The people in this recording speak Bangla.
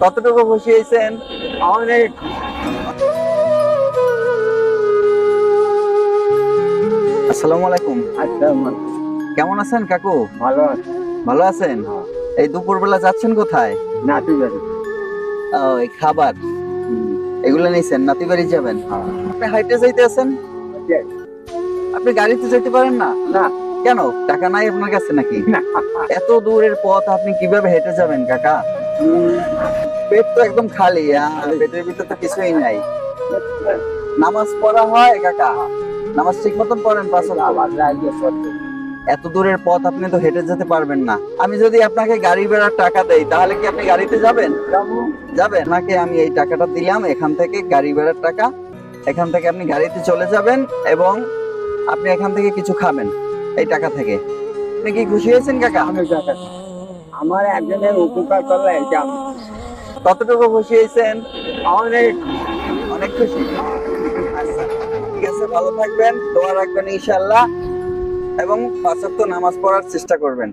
কতটুকু খুশি হয়েছেন? অনেক। আসসালামু আলাইকুম। আচ্ছা, কেমন আছেন কাকু? ভালো আছে। ভালো আছেন? এই দুপুরবেলা যাচ্ছেন কোথায়? নাতি বাড়ি। এই খাবার এগুলো নিছেন, নাতি বাড়ি যাবেন? আপনি হাইটে যাইতে আছেন? আপনি গাড়িতে যেতে পারেন না? না, কেন, টাকা নাই আপনার কাছে নাকি? না। এত দূরের পথ আপনি কিভাবে হেঁটে যাবেন কাকা? পেট তো একদম খালি, পেটের ভিতরে তো কিছুই নাই। নামাজ পড়া হয় কাকা? নামাজ ঠিক মতন পড়েন পাঁচ ওয়াক্ত? এত দূরের পথ আপনি তো হেঁটে যেতে পারবেন না। আমি যদি আপনাকে গাড়ি ভাড়ার টাকা দেই তাহলে কি আপনি গাড়িতে যাবেন? যাবেন? আপনাকে আমি এই টাকাটা দিলাম, এখান থেকে গাড়ি ভাড়ার টাকা। এখান থেকে আপনি গাড়িতে চলে যাবেন এবং আপনি এখান থেকে কিছু খাবেন এই টাকা থেকে। আপনি কি খুশি হয়েছেন কাকা? অনেক টাকা। আমার একজনের উপকার করলে এটা আমি কতটুকু খুশি হয়েছেন? অনেক। অনেক খুশি। আচ্ছা, ঠিক আছে, ভালো থাকবেন, দোয়া রাখবেন ইনশাআল্লাহ এবং পাঁচ ওয়াক্ত নামাজ পড়ার চেষ্টা করবেন।